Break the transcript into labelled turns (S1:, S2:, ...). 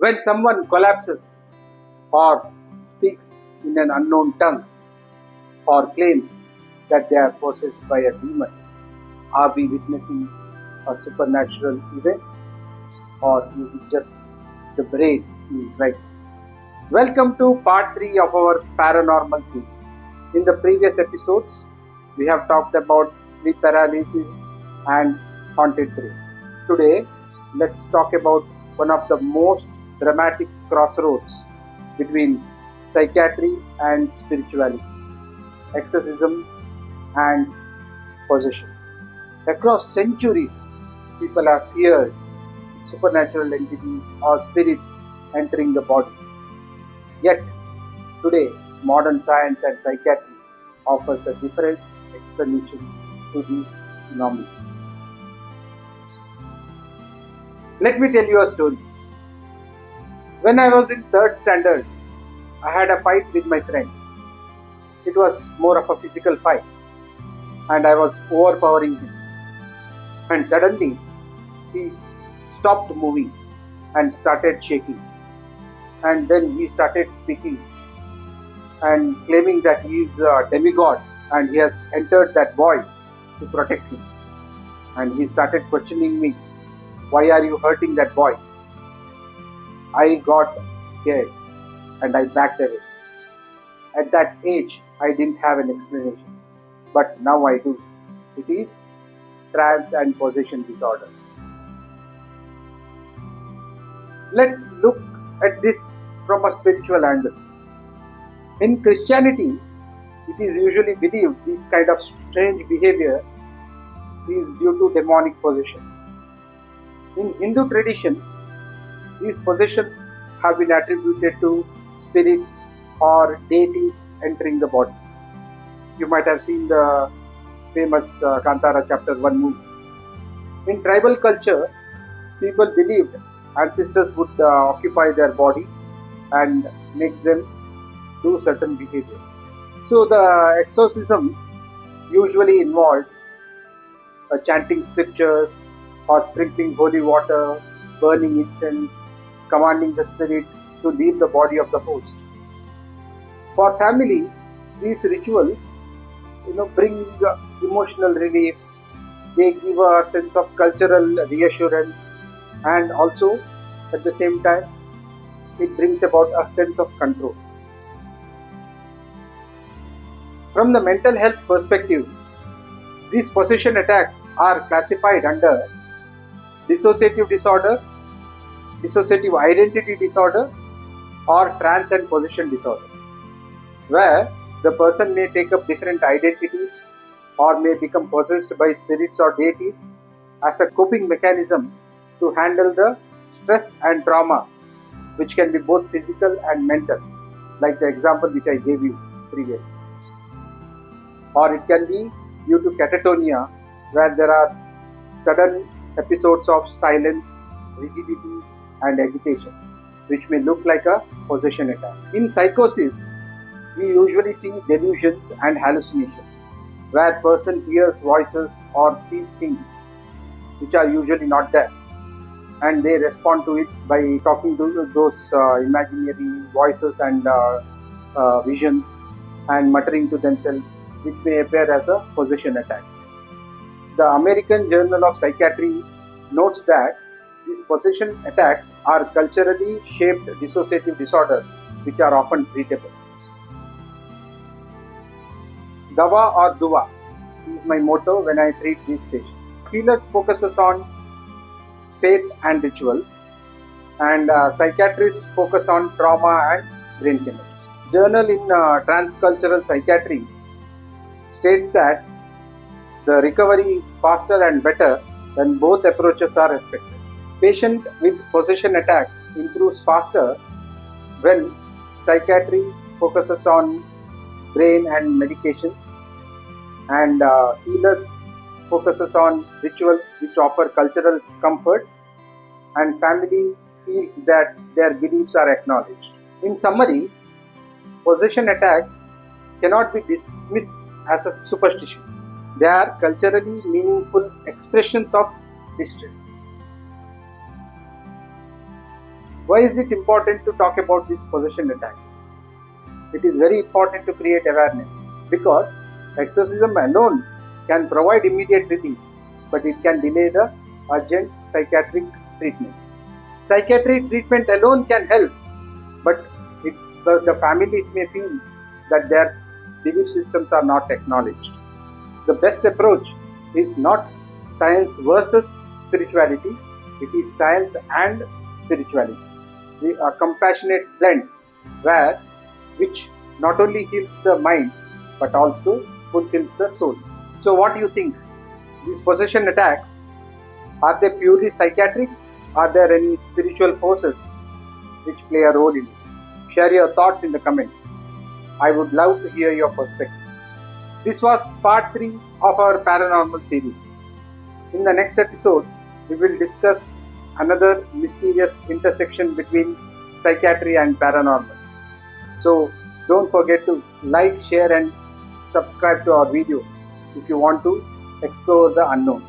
S1: When someone collapses or speaks in an unknown tongue or claims that they are possessed by a demon, are we witnessing a supernatural event or is it just the brain in crisis? Welcome to part 3 of our Paranormal Series. In the previous episodes, we have talked about sleep paralysis and haunted brain. Today, let's talk about one of the most dramatic crossroads between psychiatry and spirituality, exorcism and possession. Across centuries, people have feared supernatural entities or spirits entering the body. Yet, today, modern science and psychiatry offers a different explanation to these phenomena. Let me tell you a story. When I was in 3rd standard, I had a fight with my friend. It was more of a physical fight and I was overpowering him. And suddenly, he stopped moving and started shaking. And then he started speaking and claiming that he is a demigod and he has entered that boy to protect him. And he started questioning me, why are you hurting that boy? I got scared and I backed away. At that age, I didn't have an explanation, but now I do. It is trance and possession disorder. Let's look at this from a spiritual angle. In Christianity, it is usually believed this kind of strange behavior is due to demonic possessions. In Hindu traditions, these possessions have been attributed to spirits or deities entering the body. You might have seen the famous Kantara chapter 1 movie. In tribal culture, people believed ancestors would occupy their body and make them do certain behaviors. So the exorcisms usually involved chanting scriptures or sprinkling holy water, burning incense, commanding the spirit to leave the body of the host. For family, these rituals bring emotional relief. They give a sense of cultural reassurance, and also at the same time it brings about a sense of control. From the mental health perspective, these possession attacks are classified under dissociative disorder, dissociative identity disorder, or trance and possession disorder, where the person may take up different identities or may become possessed by spirits or deities as a coping mechanism to handle the stress and trauma, which can be both physical and mental, like the example which I gave you previously. Or it can be due to catatonia, where there are sudden episodes of silence, rigidity, and agitation, which may look like a possession attack. In psychosis, we usually see delusions and hallucinations, where a person hears voices or sees things which are usually not there, and they respond to it by talking to those imaginary voices and visions and muttering to themselves, which may appear as a possession attack. The American Journal of Psychiatry notes that these possession attacks are culturally shaped dissociative disorder, which are often treatable. Dawa or Duva is my motto when I treat these patients. Healers focuses on faith and rituals, and psychiatrists focus on trauma and brain chemistry. Journal in Transcultural Psychiatry states that the recovery is faster and better when both approaches are respected. Patient with possession attacks improves faster when psychiatry focuses on brain and medications, and healers focuses on rituals which offer cultural comfort, and family feels that their beliefs are acknowledged. In summary, possession attacks cannot be dismissed as a superstition. They are culturally meaningful expressions of distress. Why is it important to talk about these possession attacks? It is very important to create awareness because exorcism alone can provide immediate relief, but it can delay the urgent psychiatric treatment. Psychiatric treatment alone can help, but the families may feel that their belief systems are not acknowledged. The best approach is not science versus spirituality, it is science and spirituality. A compassionate blend which not only heals the mind but also fulfills the soul. So what do you think? These possession attacks, are they purely psychiatric? Are there any spiritual forces which play a role in it? Share your thoughts in the comments. I would love to hear your perspective. This was part 3 of our paranormal series. In the next episode, we will discuss another mysterious intersection between psychiatry and paranormal. So don't forget to like, share and subscribe to our video if you want to explore the unknown.